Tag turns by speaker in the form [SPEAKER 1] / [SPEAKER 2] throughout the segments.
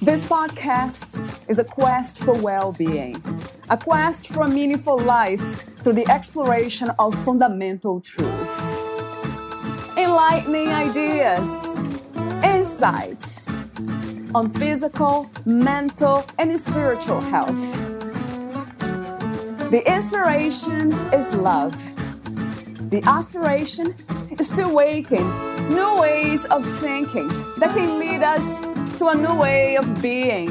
[SPEAKER 1] This podcast is a quest for well-being, a quest for a meaningful life through the exploration of fundamental truth. Enlightening ideas, insights on physical, mental, and spiritual health. The inspiration is love. The aspiration is to awaken new ways of thinking that can lead us to a new way of being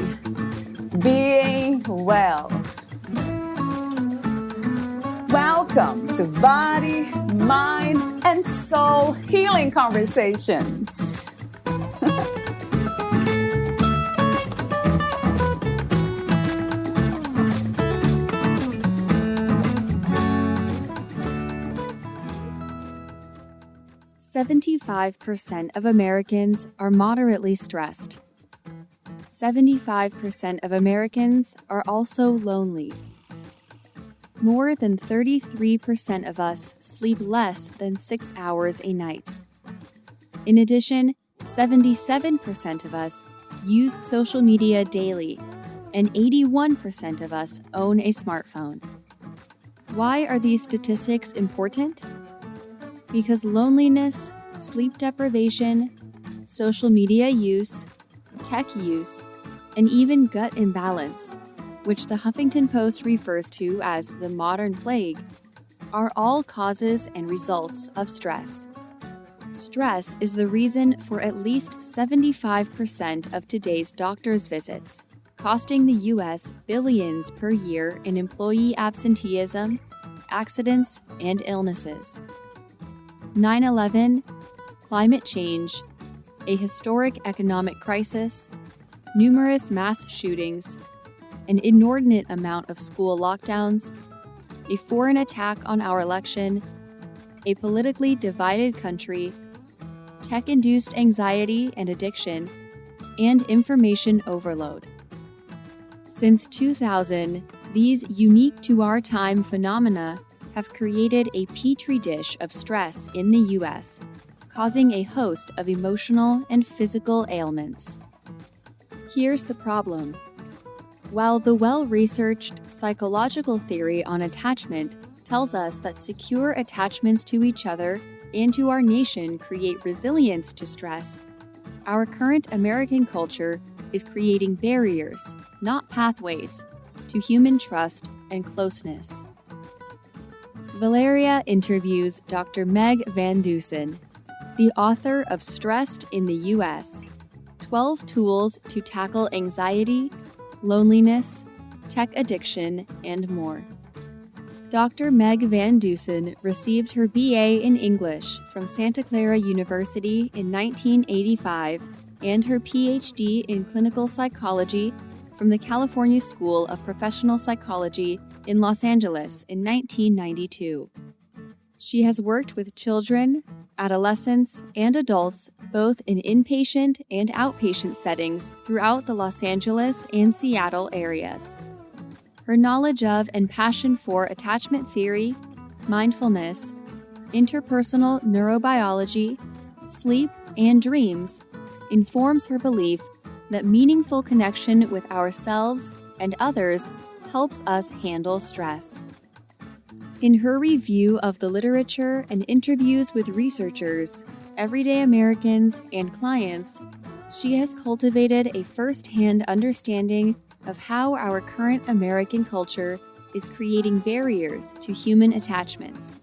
[SPEAKER 1] well. Welcome to Body, Mind, and Soul Healing Conversations.
[SPEAKER 2] 75% of Americans are moderately stressed. 75% of Americans are also lonely. More than 33% of us sleep less than 6 hours a night. In addition, 77% of us use social media daily, and 81% of us own a smartphone. Why are these statistics important? Because loneliness, sleep deprivation, social media use, tech use, and even gut imbalance, which the Huffington Post refers to as the modern plague, are all causes and results of stress. Stress is the reason for at least 75% of today's doctor's visits, costing the U.S. billions per year in employee absenteeism, accidents, and illnesses. 9/11, climate change, a historic economic crisis, numerous mass shootings, an inordinate amount of school lockdowns, a foreign attack on our election, a politically divided country, tech-induced anxiety and addiction, and information overload. Since 2000, these unique to our time phenomena have created a petri dish of stress in the U.S., causing a host of emotional and physical ailments. Here's the problem. While the well-researched psychological theory on attachment tells us that secure attachments to each other and to our nation create resilience to stress, our current American culture is creating barriers, not pathways, to human trust and closeness. Valeria interviews Dr. Meg Van Dusen, the author of Stressed in the U.S., 12 Tools to Tackle Anxiety, Loneliness, Tech Addiction, and more. Dr. Meg Van Dusen received her BA in English from Santa Clara University in 1985 and her PhD in clinical psychology from the California School of Professional Psychology in Los Angeles in 1992. She has worked with children, adolescents, and adults both in inpatient and outpatient settings throughout the Los Angeles and Seattle areas. Her knowledge of and passion for attachment theory, mindfulness, interpersonal neurobiology, sleep, and dreams informs her belief that meaningful connection with ourselves and others helps us handle stress. In her review of the literature and interviews with researchers, everyday Americans, and clients, she has cultivated a first-hand understanding of how our current American culture is creating barriers to human attachments,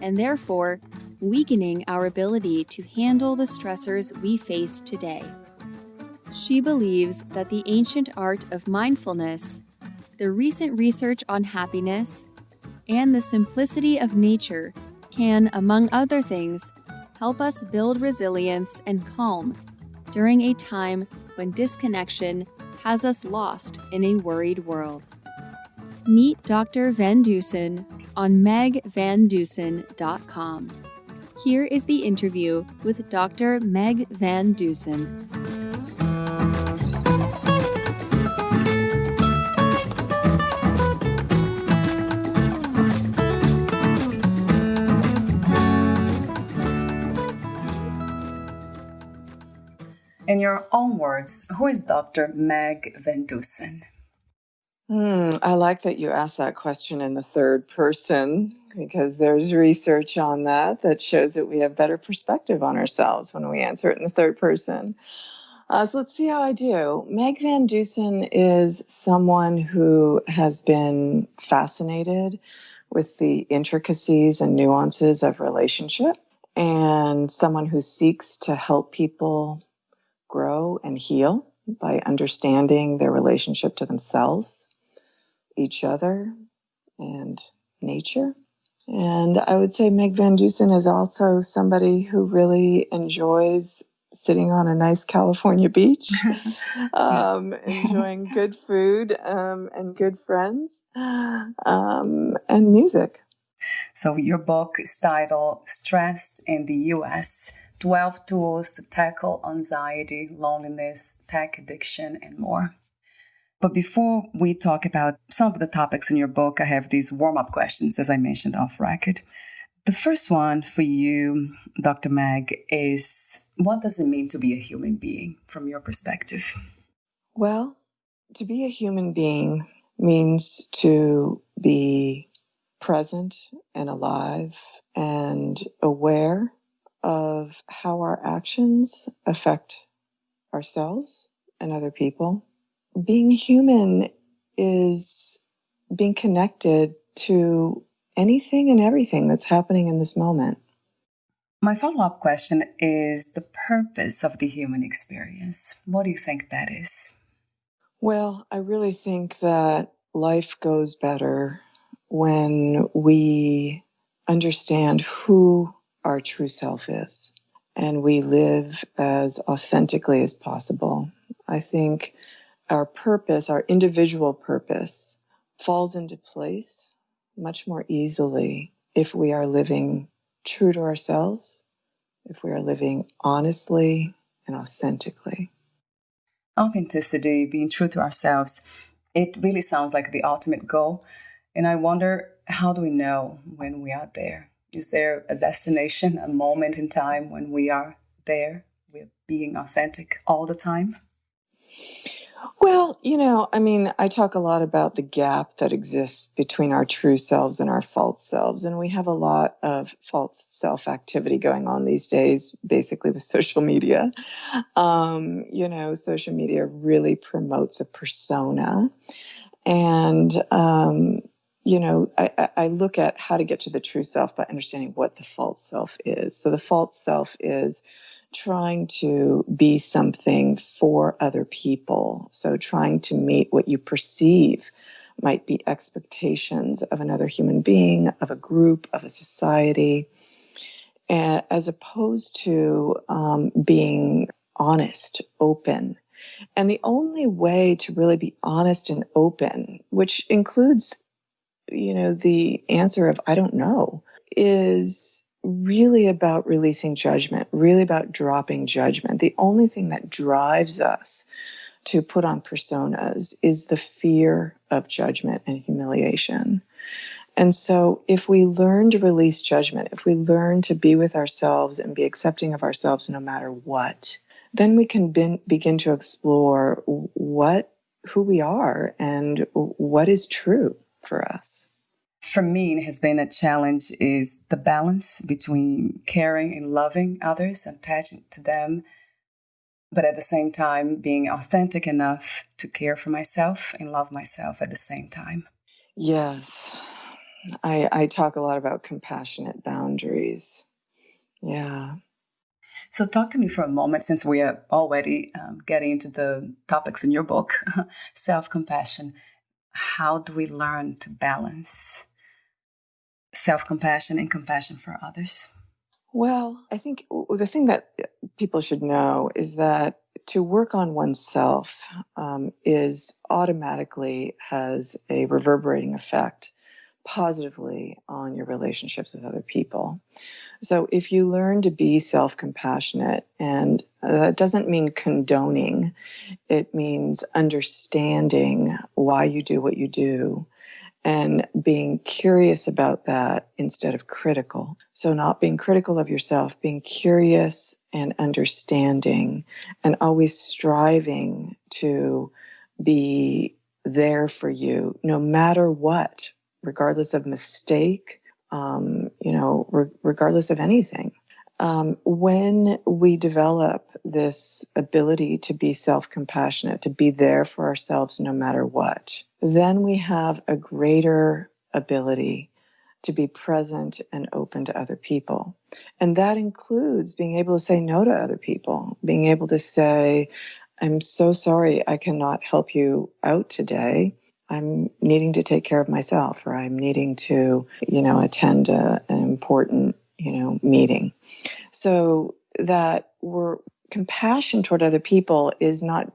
[SPEAKER 2] and therefore weakening our ability to handle the stressors we face today. She believes that the ancient art of mindfulness, the recent research on happiness, and the simplicity of nature can, among other things, help us build resilience and calm during a time when disconnection has us lost in a worried world. Meet Dr. Van Dusen on megvandusen.com. Here is the interview with Dr. Meg Van Dusen.
[SPEAKER 1] In your own words, who is Dr. Meg Van Dusen?
[SPEAKER 3] I like that you asked that question in the third person, because there's research on that shows that we have better perspective on ourselves when we answer it in the third person. So let's see how I do. Meg Van Dusen is someone who has been fascinated with the intricacies and nuances of relationship, and someone who seeks to help people grow and heal by understanding their relationship to themselves, each other, and nature. And I would say Meg Van Dusen is also somebody who really enjoys sitting on a nice California beach, enjoying good food and good friends, and music.
[SPEAKER 1] So your book is titled Stressed in the U.S., 12 Tools to Tackle Anxiety, Loneliness, Tech Addiction, and more. But before we talk about some of the topics in your book, I have these warm-up questions, as I mentioned off record. The first one for you, Dr. Meg, is what does it mean to be a human being from your perspective?
[SPEAKER 3] Well, to be a human being means to be present and alive and aware of how our actions affect ourselves and other people. Being human is being connected to anything and everything that's happening in this moment.
[SPEAKER 1] My follow-up question is the purpose of the human experience. What do you think that is?
[SPEAKER 3] Well, I really think that life goes better when we understand who our true self is and we live as authentically as possible. I think our purpose, our individual purpose, falls into place much more easily if we are living true to ourselves, if we are living honestly and authentically.
[SPEAKER 1] Authenticity, being true to ourselves, it really sounds like the ultimate goal. And I wonder, how do we know when we are there? Is there a destination, a moment in time when we are there with being authentic all the time?
[SPEAKER 3] Well, I talk a lot about the gap that exists between our true selves and our false selves. And we have a lot of false self activity going on these days, basically with social media. Social media really promotes a persona. And, I look at how to get to the true self by understanding what the false self is. So the false self is trying to be something for other people. So trying to meet what you perceive might be expectations of another human being, of a group, of a society, as opposed to being honest, open. And the only way to really be honest and open, which includes, the answer of I don't know, is really about releasing judgment, really about dropping judgment. The only thing that drives us to put on personas is the fear of judgment and humiliation. And so if we learn to release judgment, if we learn to be with ourselves and be accepting of ourselves no matter what, then we can begin to explore who we are and what is true for us.
[SPEAKER 1] For me, it has been a challenge is the balance between caring and loving others, attaching to them, but at the same time being authentic enough to care for myself and love myself at the same time.
[SPEAKER 3] Yes. I talk a lot about compassionate boundaries. Yeah.
[SPEAKER 1] So talk to me for a moment, since we are already getting into the topics in your book, self-compassion. How do we learn to balance self-compassion and compassion for others?
[SPEAKER 3] Well, I think the thing that people should know is that to work on oneself is automatically has a reverberating effect positively on your relationships with other people. So if you learn to be self-compassionate, and that doesn't mean condoning, it means understanding why you do what you do and being curious about that instead of critical. So not being critical of yourself, being curious and understanding, and always striving to be there for you no matter what, regardless of mistake, regardless of anything. When we develop this ability to be self-compassionate, to be there for ourselves no matter what, then we have a greater ability to be present and open to other people. And that includes being able to say no to other people, being able to say, I'm so sorry I cannot help you out today. I'm needing to take care of myself, or I'm needing to, attend an important, meeting. So that compassion toward other people is not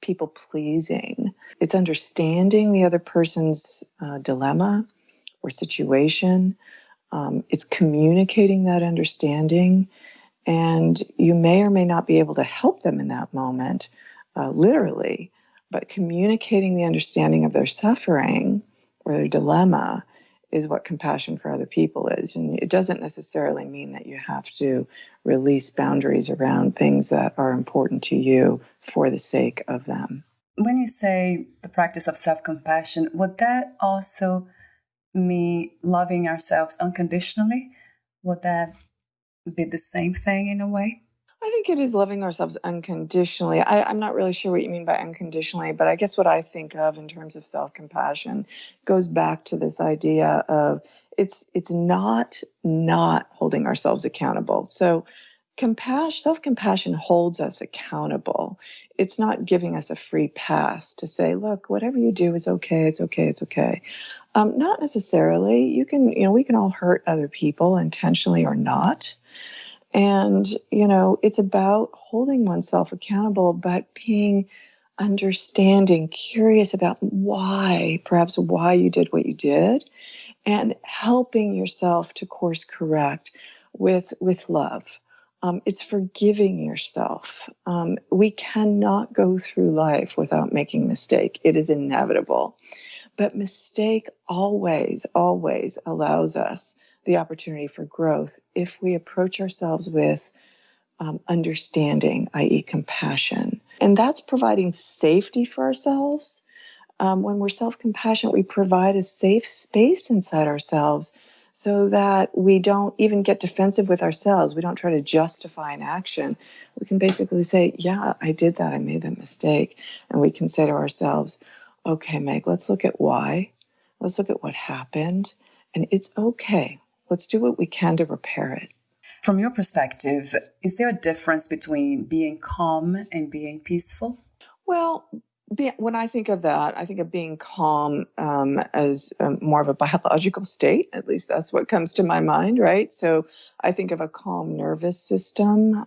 [SPEAKER 3] people pleasing. It's understanding the other person's dilemma or situation. It's communicating that understanding. And you may or may not be able to help them in that moment, literally, but communicating the understanding of their suffering or their dilemma is what compassion for other people is. And it doesn't necessarily mean that you have to release boundaries around things that are important to you for the sake of them.
[SPEAKER 1] When you say the practice of self-compassion, would that also mean loving ourselves unconditionally? Would that be the same thing in a way?
[SPEAKER 3] I think it is loving ourselves unconditionally. I'm not really sure what you mean by unconditionally, but I guess what I think of in terms of self-compassion goes back to this idea of it's not holding ourselves accountable. So self-compassion holds us accountable. It's not giving us a free pass to say, look, whatever you do is okay, it's okay, it's okay. Not necessarily. We can all hurt other people intentionally or not. And, it's about holding oneself accountable, but being understanding, curious about perhaps why you did what you did, and helping yourself to course correct with love. It's forgiving yourself. We cannot go through life without making mistake. It is inevitable. But mistake always allows us the opportunity for growth if we approach ourselves with understanding, i.e. compassion. And that's providing safety for ourselves. When we're self-compassionate, we provide a safe space inside ourselves so that we don't even get defensive with ourselves. We don't try to justify an action. We can basically say, yeah, I did that. I made that mistake. And we can say to ourselves, okay, Meg, let's look at why. Let's look at what happened. And it's okay. Let's do what we can to repair it.
[SPEAKER 1] From your perspective, is there a difference between being calm and being peaceful?
[SPEAKER 3] Well, when I think of that, I think of being calm as more of a biological state. At least that's what comes to my mind, right? So I think of a calm nervous system.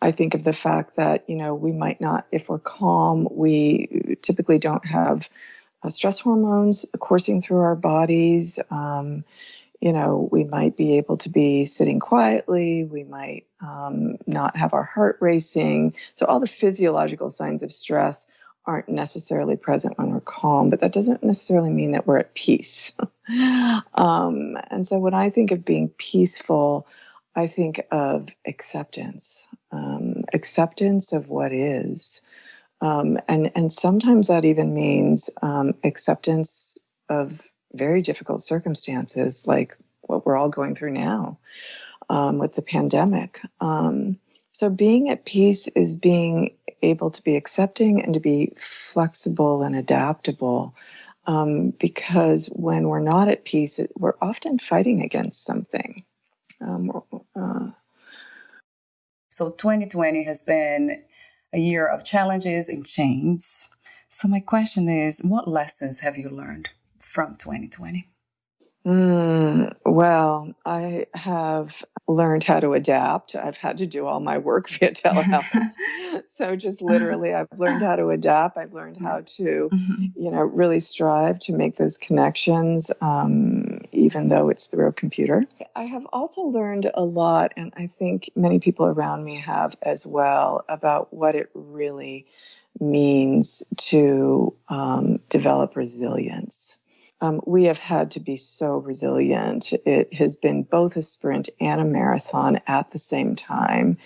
[SPEAKER 3] I think of the fact that, we might not, if we're calm, we typically don't have stress hormones coursing through our bodies. We might be able to be sitting quietly. We might not have our heart racing. So all the physiological signs of stress aren't necessarily present when we're calm, but that doesn't necessarily mean that we're at peace. And so when I think of being peaceful, I think of acceptance, acceptance of what is. And sometimes that even means acceptance of very difficult circumstances, like what we're all going through now with the pandemic. So being at peace is being able to be accepting and to be flexible and adaptable, because when we're not at peace, we're often fighting against something.
[SPEAKER 1] So 2020 has been a year of challenges and change. So my question is, what lessons have you learned from 2020?
[SPEAKER 3] Well, I have learned how to adapt. I've had to do all my work via telehealth. So just literally, I've learned how to adapt. I've learned how to, really strive to make those connections, even though it's through a computer. I have also learned a lot, and I think many people around me have as well, about what it really means to develop resilience. we have had to be so resilient. It has been both a sprint and a marathon at the same time.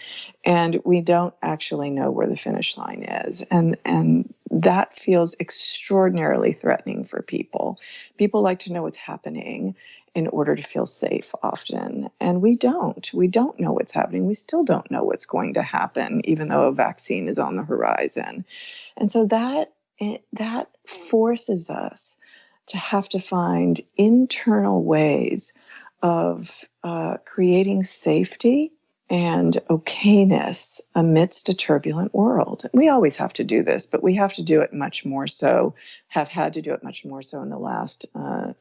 [SPEAKER 3] And we don't actually know where the finish line is. And that feels extraordinarily threatening for people. People like to know what's happening in order to feel safe often. And we don't. We don't know what's happening. We still don't know what's going to happen, even though a vaccine is on the horizon. And so that forces us to have to find internal ways of creating safety and okayness amidst a turbulent world. We always have to do this, but we have to do it much more so, have had to do it much more so in the last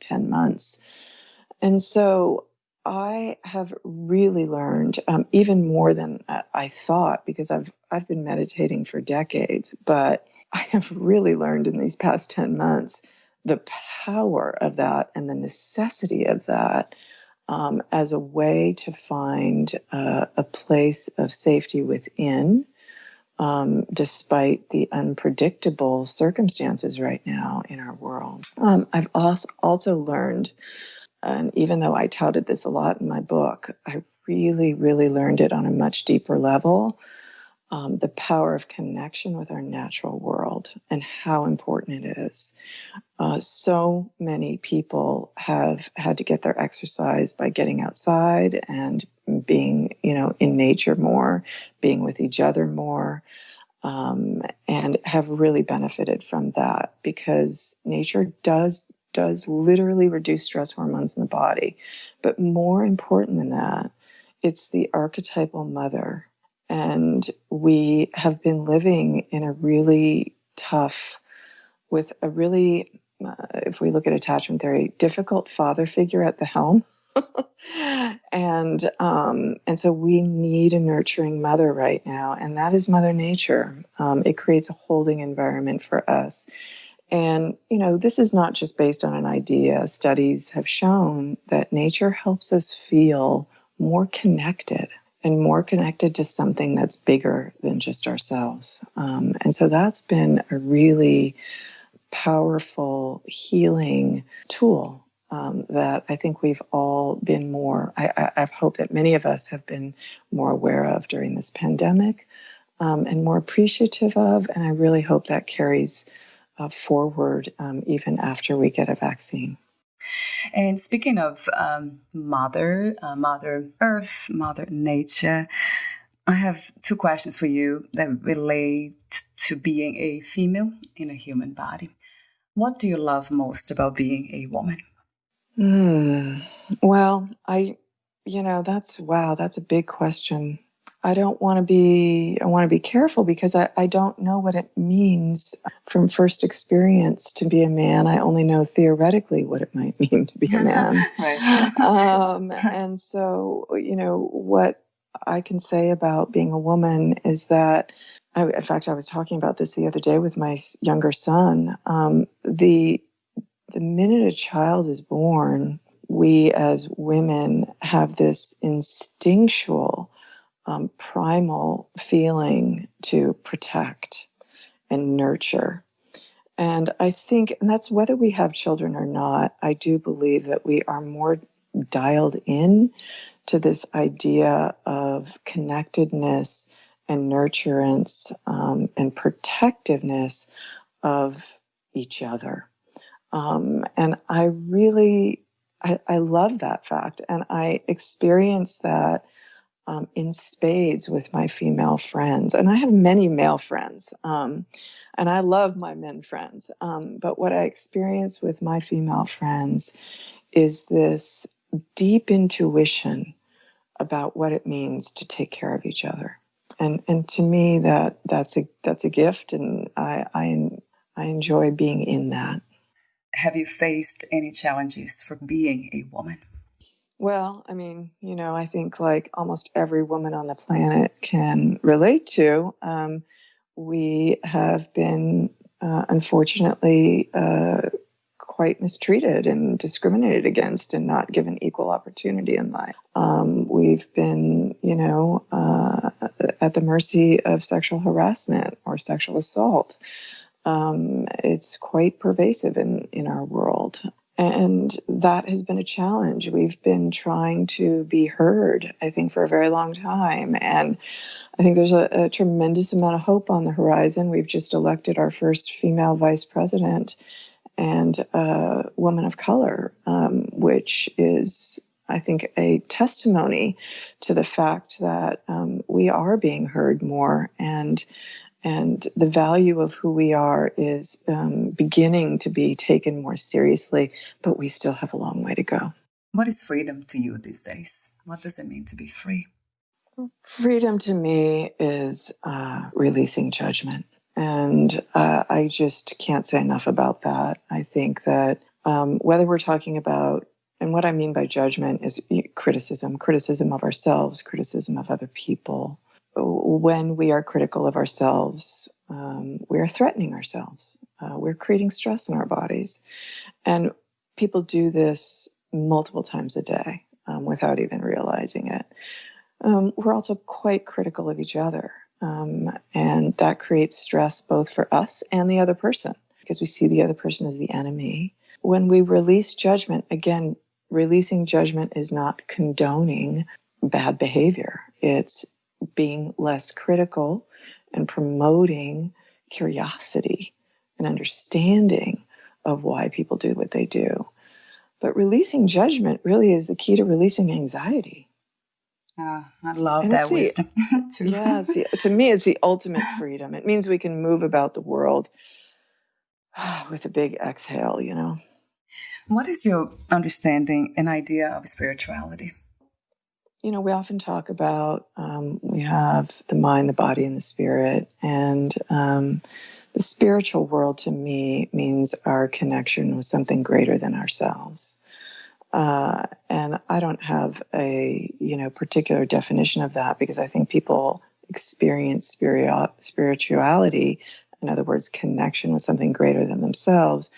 [SPEAKER 3] 10 months. And so I have really learned, even more than I thought, because I've been meditating for decades, but I have really learned in these past 10 months the power of that and the necessity of that as a way to find a place of safety within, despite the unpredictable circumstances right now in our world. I've also learned, and even though I touted this a lot in my book, I really, really learned it on a much deeper level. The power of connection with our natural world and how important it is. So many people have had to get their exercise by getting outside and being, in nature more, being with each other more, and have really benefited from that because nature does literally reduce stress hormones in the body. But more important than that, it's the archetypal mother. And we have been living in a really tough, with a really, if we look at attachment theory, difficult father figure at the helm. And so we need a nurturing mother right now, and that is Mother Nature. It creates a holding environment for us. And, this is not just based on an idea. Studies have shown that nature helps us feel more connected and more connected to something that's bigger than just ourselves. And so that's been a really powerful healing tool that I think we've all been more, I've hoped that many of us have been more aware of during this pandemic and more appreciative of. And I really hope that carries forward even after we get a vaccine.
[SPEAKER 1] And speaking of Mother Earth, Mother Nature, I have two questions for you that relate to being a female in a human body. What do you love most about being a woman?
[SPEAKER 3] Well, that's a big question. I want to be careful because I don't know what it means from first experience to be a man. I only know theoretically what it might mean to be a man.
[SPEAKER 1] Right.
[SPEAKER 3] And so, what I can say about being a woman is that, in fact, I was talking about this the other day with my younger son. The minute a child is born, we as women have this instinctual primal feeling to protect and nurture. And I think, and that's whether we have children or not, I do believe that we are more dialed in to this idea of connectedness and nurturance and protectiveness of each other. And I love that fact. And I experience that in spades with my female friends. And I have many male friends, and I love my men friends. But what I experience with my female friends is this deep intuition about what it means to take care of each other. And to me, that's a gift, and I enjoy being in that.
[SPEAKER 1] Have you faced any challenges for being a woman?
[SPEAKER 3] Well, I think like almost every woman on the planet can relate to, we have been, unfortunately, quite mistreated and discriminated against and not given equal opportunity in life. We've been, at the mercy of sexual harassment or sexual assault. It's quite pervasive in our world. And that has been a challenge. We've been trying to be heard, I think, for a very long time. And I think there's a tremendous amount of hope on the horizon. We've just elected our first female vice president and a woman of color, which is, I think, a testimony to the fact that we are being heard more, and the value of who we are is beginning to be taken more seriously, but we still have a long way to go.
[SPEAKER 1] What is freedom to you these days? What does it mean to be free?
[SPEAKER 3] Freedom to me is releasing judgment. And I just can't say enough about that. I think that whether we're talking about, and what I mean by judgment is criticism of ourselves, criticism of other people. When we are critical of ourselves, we are threatening ourselves. We're creating stress in our bodies. And people do this multiple times a day without even realizing it. We're also quite critical of each other. And that creates stress both for us and the other person, because we see the other person as the enemy. When we release judgment, again, releasing judgment is not condoning bad behavior. It's being less critical and promoting curiosity and understanding of why people do what they do. But releasing judgment really is the key to releasing anxiety.
[SPEAKER 1] I love that wisdom.
[SPEAKER 3] Yeah, to me, it's the ultimate freedom. It means we can move about the world with a big exhale, you know.
[SPEAKER 1] What is your understanding and idea of spirituality?
[SPEAKER 3] You know, we often talk about we have the mind, the body, and the spirit. And the spiritual world to me means our connection with something greater than ourselves. And I don't have a particular definition of that, because I think people experience spirituality, in other words, connection with something greater than themselves,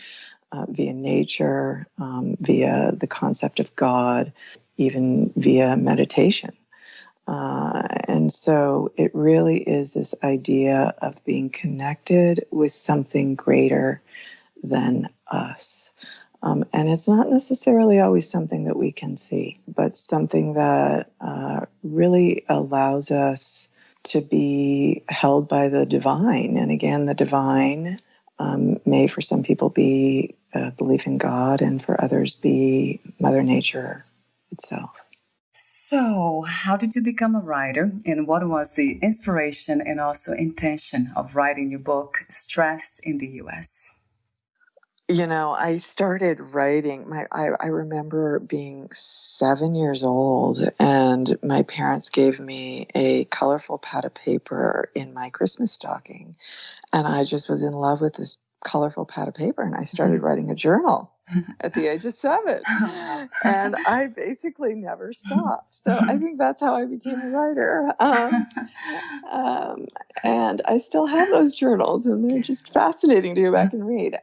[SPEAKER 3] via nature, via the concept of God, even via meditation. And so it really is this idea of being connected with something greater than us. And it's not necessarily always something that we can see, but something that really allows us to be held by the divine. And again, the divine may for some people be belief in God, and for others be Mother Nature itself.
[SPEAKER 1] So, how did you become a writer, and what was the inspiration and also intention of writing your book, Stressed in the U.S.?
[SPEAKER 3] You know, I started writing, I remember being 7 years old, and my parents gave me a colorful pad of paper in my Christmas stocking. And I just was in love with this colorful pad of paper, and I started writing a journal at the age of 7. And I basically never stopped. So I think that's how I became a writer. And I still have those journals, and they're just fascinating to go back and read.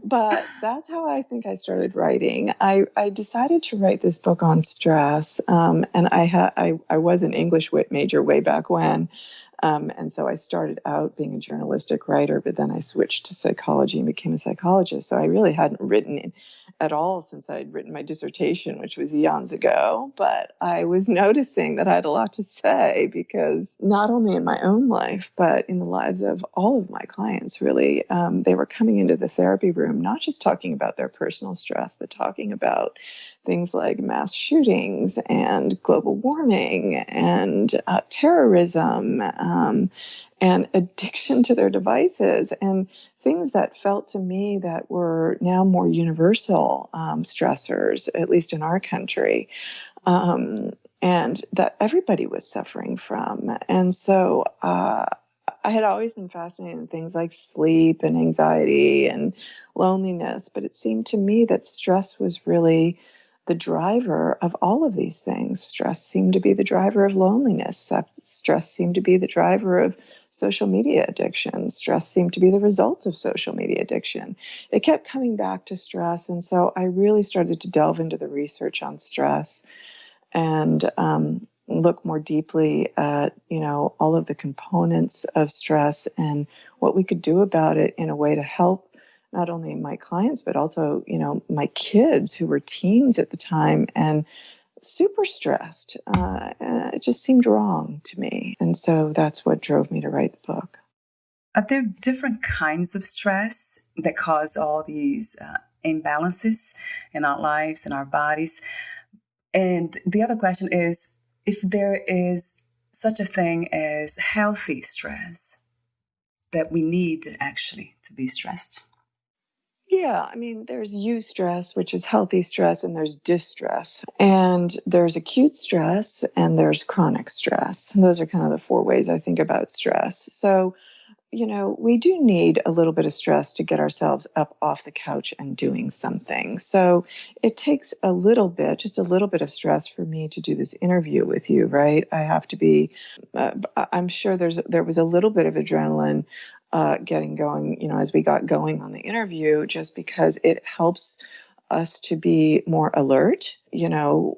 [SPEAKER 3] But that's how I think I started writing. I decided to write this book on stress, and I was an English major way back when. And so I started out being a journalistic writer, but then I switched to psychology and became a psychologist. So I really hadn't written at all since I'd written my dissertation, which was eons ago. But I was noticing that I had a lot to say, because not only in my own life, but in the lives of all of my clients, really, they were coming into the therapy room, not just talking about their personal stress, but talking about things like mass shootings and global warming and terrorism and addiction to their devices, and things that felt to me that were now more universal stressors, at least in our country, and that everybody was suffering from. And so I had always been fascinated in things like sleep and anxiety and loneliness, but it seemed to me that stress was really the driver of all of these things. Stress seemed to be the driver of loneliness. Stress seemed to be the driver of social media addiction. Stress seemed to be the result of social media addiction. It kept coming back to stress. And so I really started to delve into the research on stress and look more deeply at, all of the components of stress and what we could do about it in a way to help not only my clients, but also, my kids who were teens at the time and super stressed. It just seemed wrong to me. And so that's what drove me to write the book.
[SPEAKER 1] Are there different kinds of stress that cause all these imbalances in our lives and our bodies? And the other question is if there is such a thing as healthy stress that we need actually to be stressed.
[SPEAKER 3] Yeah, there's eustress, which is healthy stress, and there's distress. And there's acute stress and there's chronic stress. And those are kind of the four ways I think about stress. So, we do need a little bit of stress to get ourselves up off the couch and doing something. So it takes just a little bit of stress for me to do this interview with you, right? I have to be, I'm sure there was a little bit of adrenaline getting going, as we got going on the interview, just because it helps us to be more alert.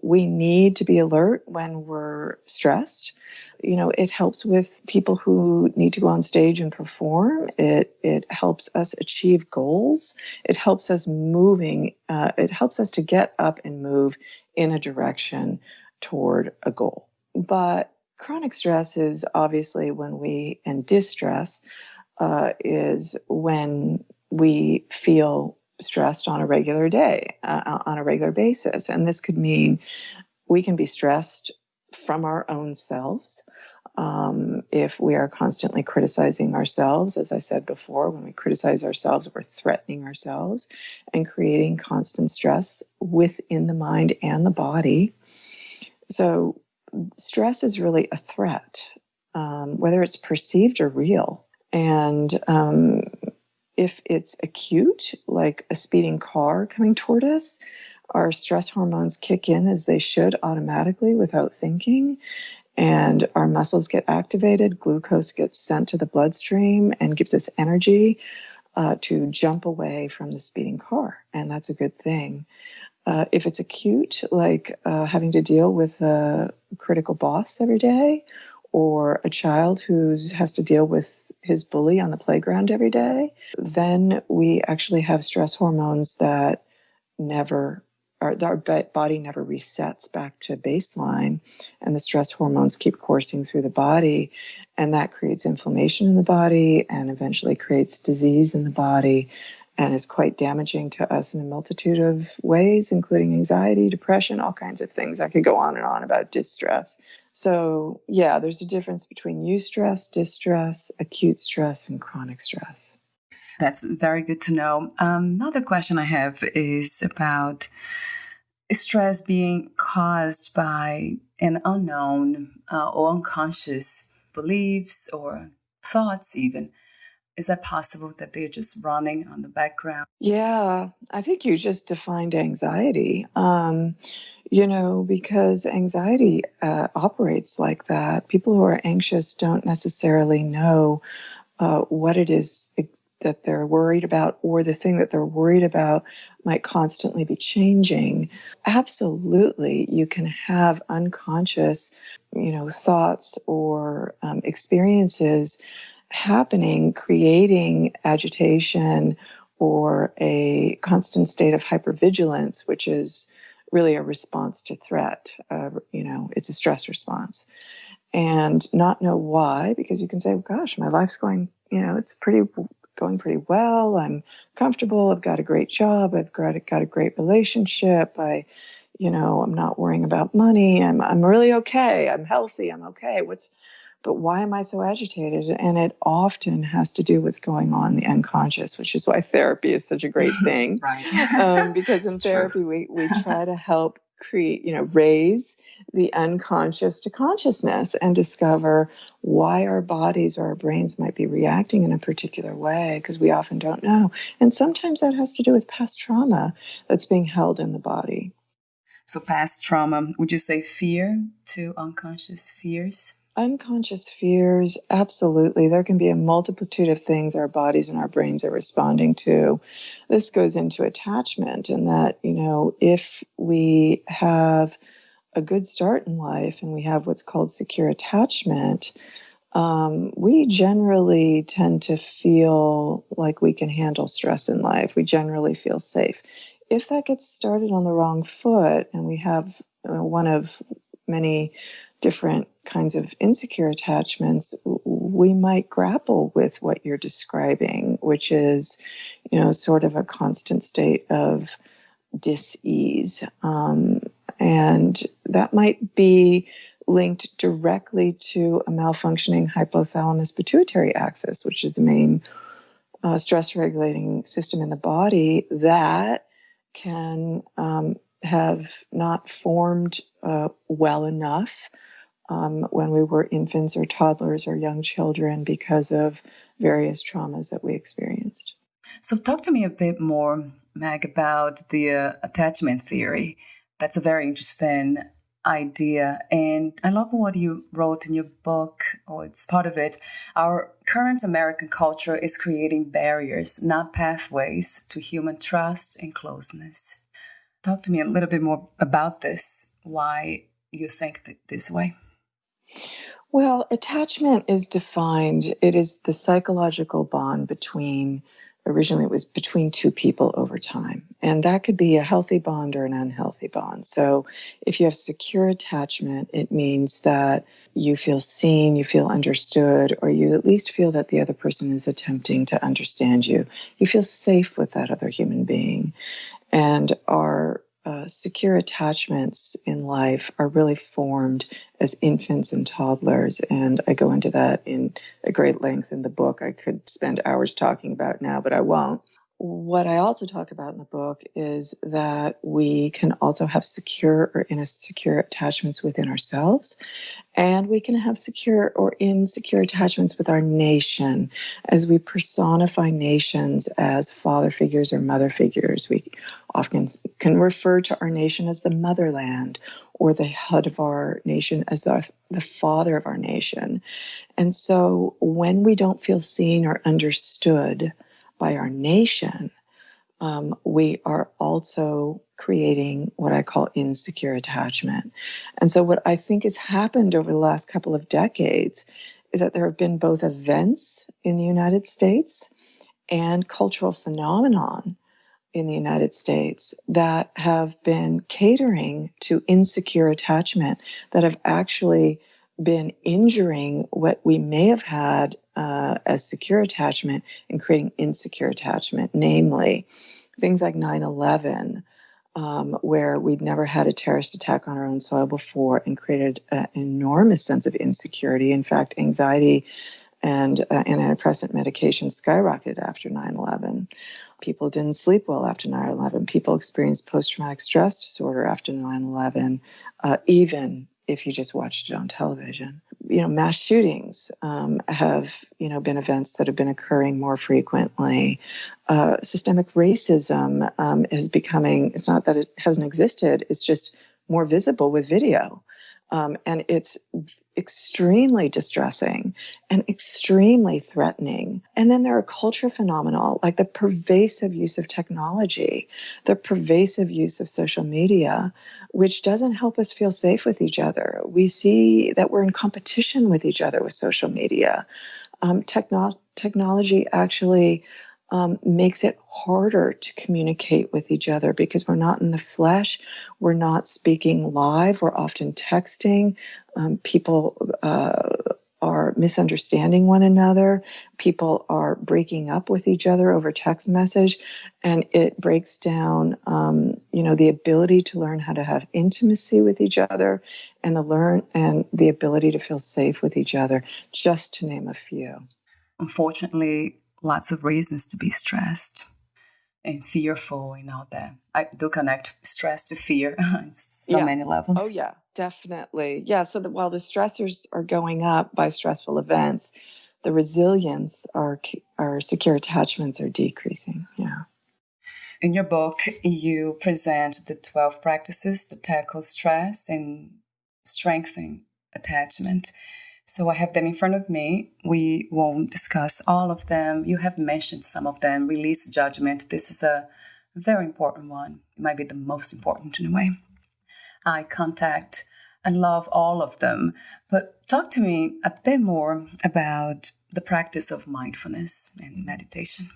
[SPEAKER 3] We need to be alert when we're stressed. It helps with people who need to go on stage and perform. It helps us achieve goals. It helps us it helps us to get up and move in a direction toward a goal. But chronic stress is obviously and distress is when we feel stressed on a regular basis. And this could mean we can be stressed from our own selves. If we are constantly criticizing ourselves, as I said before, when we criticize ourselves, we're threatening ourselves and creating constant stress within the mind and the body. So stress is really a threat, whether it's perceived or real. And if it's acute, like a speeding car coming toward us, our stress hormones kick in as they should automatically without thinking. And our muscles get activated. Glucose gets sent to the bloodstream and gives us energy to jump away from the speeding car. And that's a good thing. If it's acute, like having to deal with a critical boss every day, or a child who has to deal with his bully on the playground every day, then we actually have stress hormones that our body never resets back to baseline, and the stress hormones keep coursing through the body, and that creates inflammation in the body and eventually creates disease in the body and is quite damaging to us in a multitude of ways, including anxiety, depression, all kinds of things. I could go on and on about distress. So, yeah, there's a difference between eustress, distress, acute stress, and chronic stress.
[SPEAKER 1] That's very good to know. Another question I have is about stress being caused by an unknown or unconscious beliefs or thoughts even. Is that possible that they're just running on the background?
[SPEAKER 3] Yeah, I think you just defined anxiety. Because anxiety operates like that. People who are anxious don't necessarily know what it is that they're worried about, or the thing that they're worried about might constantly be changing. Absolutely, you can have unconscious, thoughts or experiences happening, creating agitation or a constant state of hypervigilance, which is really a response to threat. It's a stress response. And not know why, because you can say, gosh, my life's going, it's going pretty well. I'm comfortable. I've got a great job. I've got a great relationship. I'm not worrying about money. I'm really okay. I'm healthy. I'm okay. But why am I so agitated? And it often has to do with what's going on in the unconscious, which is why therapy is such a great thing.
[SPEAKER 1] Right.
[SPEAKER 3] Because in therapy, we try to help raise the unconscious to consciousness and discover why our bodies or our brains might be reacting in a particular way, because we often don't know. And sometimes that has to do with past trauma that's being held in the body.
[SPEAKER 1] So past trauma, would you say fear to unconscious fears?
[SPEAKER 3] Unconscious fears, absolutely. There can be a multitude of things our bodies and our brains are responding to. This goes into attachment, and that, if we have a good start in life and we have what's called secure attachment, we generally tend to feel like we can handle stress in life. We generally feel safe. If that gets started on the wrong foot, and we have one of many different kinds of insecure attachments, we might grapple with what you're describing, which is, sort of a constant state of dis-ease. And that might be linked directly to a malfunctioning hypothalamus pituitary axis, which is the main stress regulating system in the body that can have not formed well enough when we were infants or toddlers or young children because of various traumas that we experienced.
[SPEAKER 1] So talk to me a bit more, Meg, about the attachment theory. That's a very interesting idea. And I love what you wrote in your book, or it's part of it. Our current American culture is creating barriers, not pathways, to human trust and closeness. Talk to me a little bit more about this, why you think this way.
[SPEAKER 3] Well, attachment is defined, it is the psychological bond originally it was between two people over time. And that could be a healthy bond or an unhealthy bond. So if you have secure attachment, it means that you feel seen, you feel understood, or you at least feel that the other person is attempting to understand you. You feel safe with that other human being. And our secure attachments in life are really formed as infants and toddlers. And I go into that in a great length in the book. I could spend hours talking about it now, but I won't. What I also talk about in the book is that we can also have secure or insecure attachments within ourselves. And we can have secure or insecure attachments with our nation, as we personify nations as father figures or mother figures. We often can refer to our nation as the motherland, or the head of our nation as the father of our nation. And so when we don't feel seen or understood by our nation, we are also creating what I call insecure attachment. And so what I think has happened over the last couple of decades is that there have been both events in the United States and cultural phenomenon in the United States that have been catering to insecure attachment, that have actually been injuring what we may have had as secure attachment and creating insecure attachment, namely things like 9/11, where we'd never had a terrorist attack on our own soil before and created an enormous sense of insecurity. In fact, anxiety and antidepressant medication skyrocketed after 9/11. People didn't sleep well after 9/11. People experienced post-traumatic stress disorder after 9/11, even if you just watched it on television. Mass shootings have, been events that have been occurring more frequently. Systemic racism is becoming, it's not that it hasn't existed, it's just more visible with video. And it's extremely distressing and extremely threatening. And then there are cultural phenomena like the pervasive use of technology, the pervasive use of social media, which doesn't help us feel safe with each other. We see that we're in competition with each other with social media. Technology actually makes it harder to communicate with each other because we're not in the flesh, we're not speaking live, we're often texting. People are misunderstanding one another. People are breaking up with each other over text message, and it breaks down, the ability to learn how to have intimacy with each other, and the ability to feel safe with each other, just to name a few.
[SPEAKER 1] Unfortunately, lots of reasons to be stressed and fearful and all that. I do connect stress to fear on many levels.
[SPEAKER 3] Oh, yeah, definitely. Yeah, so that while the stressors are going up by stressful events, the resilience, our secure attachments are decreasing. Yeah.
[SPEAKER 1] In your book, you present the 12 practices to tackle stress and strengthen attachment. So I have them in front of me. We won't discuss all of them. You have mentioned some of them. Release judgment. This is a very important one. It might be the most important in a way. Eye contact. and love all of them. But talk to me a bit more about the practice of mindfulness and meditation.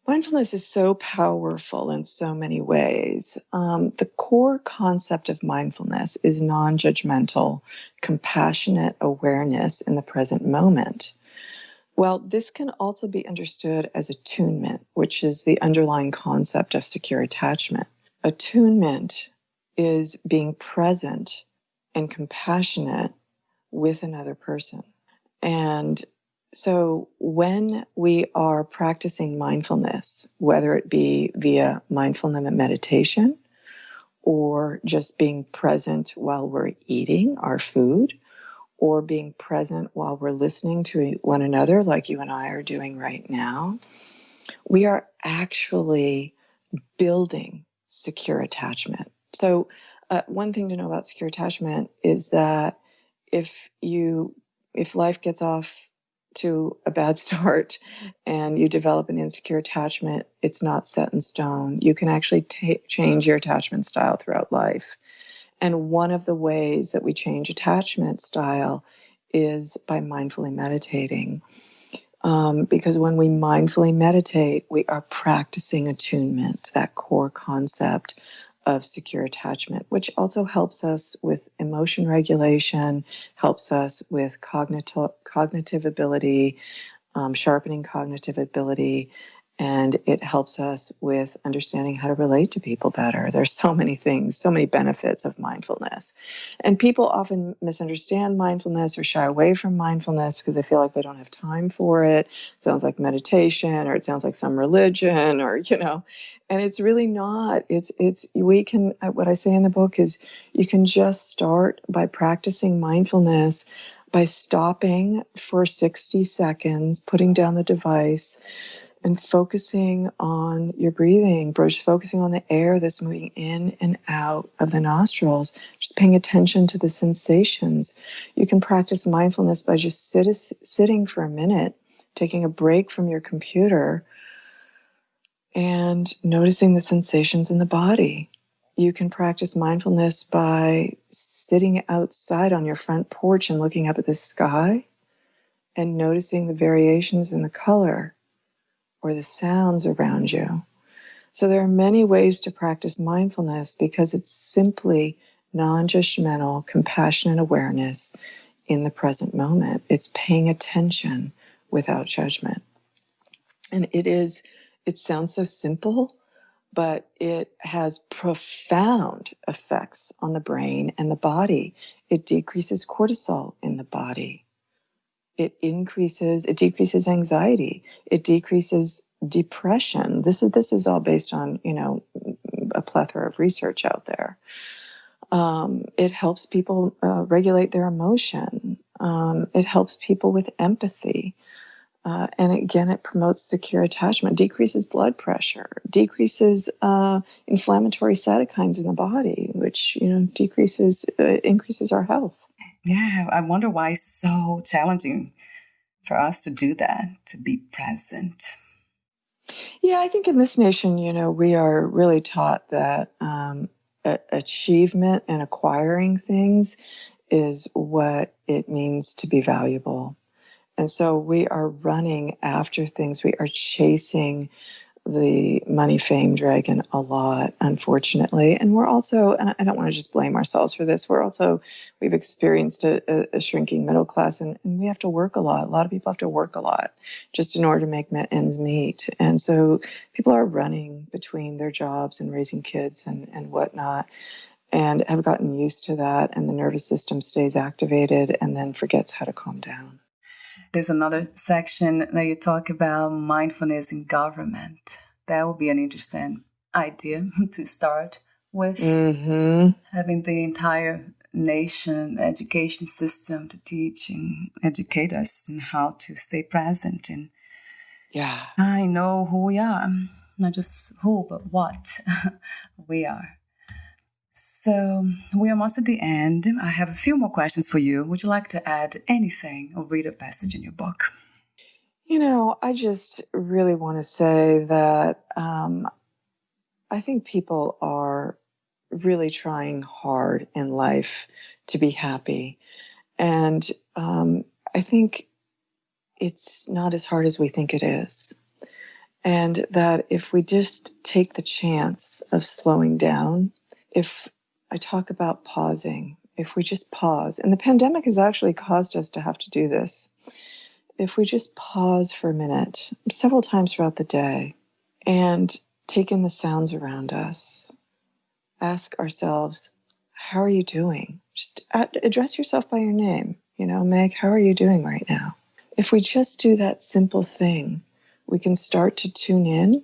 [SPEAKER 3] Mindfulness is so powerful in so many ways. The core concept of mindfulness is non-judgmental, compassionate awareness in the present moment. Well, this can also be understood as attunement, which is the underlying concept of secure attachment. Attunement is being present and compassionate with another person. And so when we are practicing mindfulness, whether it be via mindfulness meditation or just being present while we're eating our food, or being present while we're listening to one another, like you and I are doing right now, we are actually building secure attachment. So one thing to know about secure attachment is that if life gets off to a bad start and you develop an insecure attachment, it's not set in stone. You can actually change your attachment style throughout life. And one of the ways that we change attachment style is by mindfully meditating. Because when we mindfully meditate, we are practicing attunement, that core concept of secure attachment, which also helps us with emotion regulation, helps us with cognitive ability, sharpening cognitive ability, and it helps us with understanding how to relate to people better. There's so many things, so many benefits of mindfulness. And people often misunderstand mindfulness or shy away from mindfulness because they feel like they don't have time for it. It sounds like meditation, or it sounds like some religion, or, and it's really not. What I say in the book is you can just start by practicing mindfulness by stopping for 60 seconds, putting down the device, and focusing on your breathing, focusing on the air that's moving in and out of the nostrils, just paying attention to the sensations. You can practice mindfulness by just sitting for a minute, taking a break from your computer, and noticing the sensations in the body. You can practice mindfulness by sitting outside on your front porch and looking up at the sky and noticing the variations in the color or the sounds around you. So there are many ways to practice mindfulness because it's simply non-judgmental, compassionate awareness in the present moment. It's paying attention without judgment. And it sounds so simple, but it has profound effects on the brain and the body. It decreases cortisol in the body. It decreases anxiety. It decreases depression. This is all based on, a plethora of research out there. It helps people regulate their emotion. It helps people with empathy. And again, it promotes secure attachment, decreases blood pressure, decreases inflammatory cytokines in the body, which, increases our health.
[SPEAKER 1] Yeah, I wonder why it's so challenging for us to do that, to be present.
[SPEAKER 3] Yeah, I think in this nation, we are really taught that achievement and acquiring things is what it means to be valuable. And so we are running after things. We are chasing the money, fame dragon a lot, unfortunately. And we're also, and I don't want to just blame ourselves for this, we've experienced a shrinking middle class, and we have to work a lot. A lot of people have to work a lot just in order to make ends meet. And so people are running between their jobs and raising kids and whatnot, and have gotten used to that. And the nervous system stays activated and then forgets how to calm down.
[SPEAKER 1] There's another section that you talk about mindfulness in government. That would be an interesting idea to start with.
[SPEAKER 3] Mm-hmm.
[SPEAKER 1] Having the entire nation education system to teach and educate us in how to stay present. And I know who we are. Not just who, but what we are. So we are almost at the end. I have a few more questions for you. Would you like to add anything or read a passage in your book?
[SPEAKER 3] I just really want to say that I think people are really trying hard in life to be happy. And I think it's not as hard as we think it is. And that if we just take the chance of slowing down, if I talk about pausing, if we just pause, and the pandemic has actually caused us to have to do this. If we just pause for a minute, several times throughout the day, and take in the sounds around us, ask ourselves, how are you doing? Just address yourself by your name. Meg, how are you doing right now? If we just do that simple thing, we can start to tune in.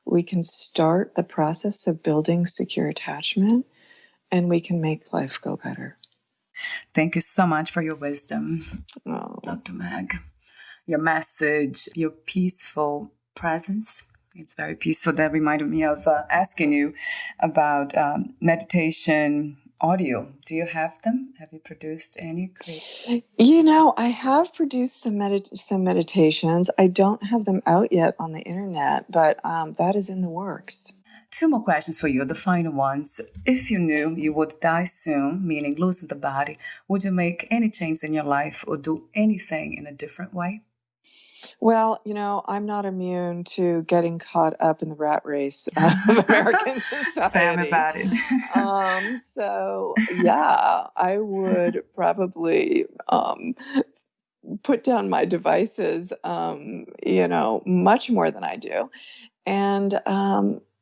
[SPEAKER 3] We can start the process of building secure attachment, and we can make life go better.
[SPEAKER 1] Thank you so much for your wisdom, Dr. Meg. Your message, your peaceful presence. It's very peaceful. That reminded me of asking you about meditation audio. Do you have them? Have you produced any?
[SPEAKER 3] I have produced some meditations. I don't have them out yet on the internet, but that is in the works.
[SPEAKER 1] 2 more questions for you, the final ones. If you knew you would die soon, meaning losing the body, would you make any change in your life or do anything in a different way?
[SPEAKER 3] Well, I'm not immune to getting caught up in the rat race of American society.
[SPEAKER 1] Tell me about it.
[SPEAKER 3] So, yeah, I would probably put down my devices, much more than I do. And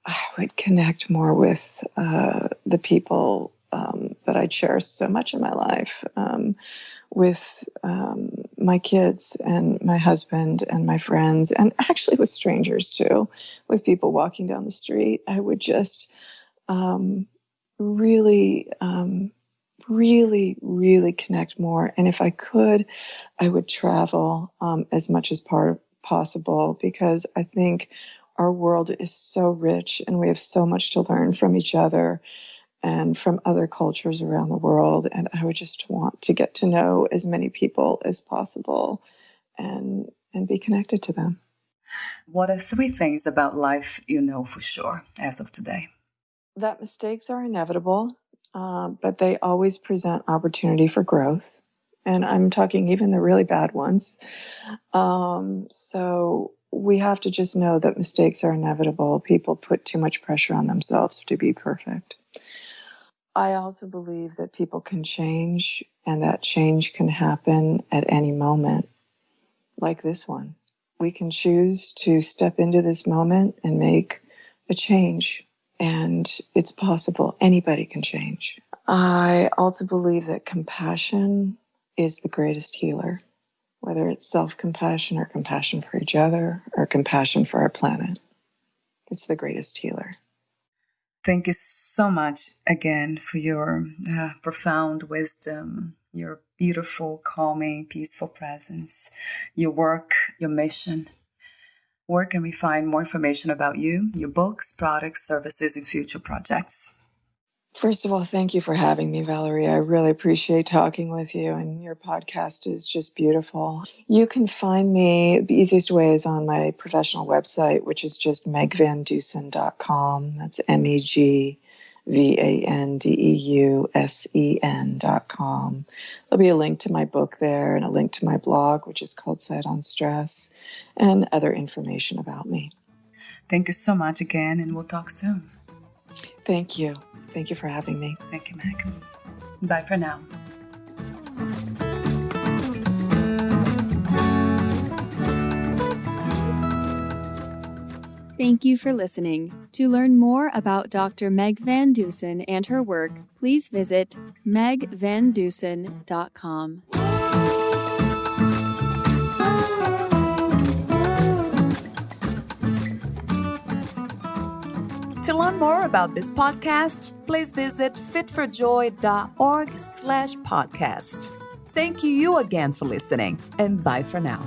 [SPEAKER 3] I would connect more with the people that I cherish so much in my life, with my kids and my husband and my friends, and actually with strangers too, with people walking down the street. I would just really connect more. And if I could, I would travel as much as possible, because I think our world is so rich and we have so much to learn from each other and from other cultures around the world. And I would just want to get to know as many people as possible and be connected to them.
[SPEAKER 1] What are 3 things about life you know for sure as of today?
[SPEAKER 3] That mistakes are inevitable, but they always present opportunity for growth. And I'm talking even the really bad ones. So we have to just know that mistakes are inevitable. People put too much pressure on themselves to be perfect. I also believe that people can change, and that change can happen at any moment, like this one. We can choose to step into this moment and make a change, and it's possible. Anybody can change. I also believe that compassion is the greatest healer, whether it's self-compassion or compassion for each other or compassion for our planet. It's the greatest healer.
[SPEAKER 1] Thank you so much again for your profound wisdom, your beautiful, calming, peaceful presence, your work, your mission. Where can we find more information about you, your books, products, services, and future projects?
[SPEAKER 3] First of all, thank you for having me, Valeria. I really appreciate talking with you, and your podcast is just beautiful. You can find me, the easiest way is on my professional website, which is just megvandeusen.com. That's MEGVANDEUSEN.com. There'll be a link to my book there and a link to my blog, which is called Sight on Stress, and other information about me.
[SPEAKER 1] Thank you so much again, and we'll talk soon.
[SPEAKER 3] Thank you. Thank you for having me.
[SPEAKER 1] Thank you, Meg. Bye for now.
[SPEAKER 2] Thank you for listening. To learn more about Dr. Meg Van Dusen and her work, please visit megvandusen.com.
[SPEAKER 4] To learn more about this podcast, please visit fitforjoy.org/podcast. Thank you again for listening, and bye for now.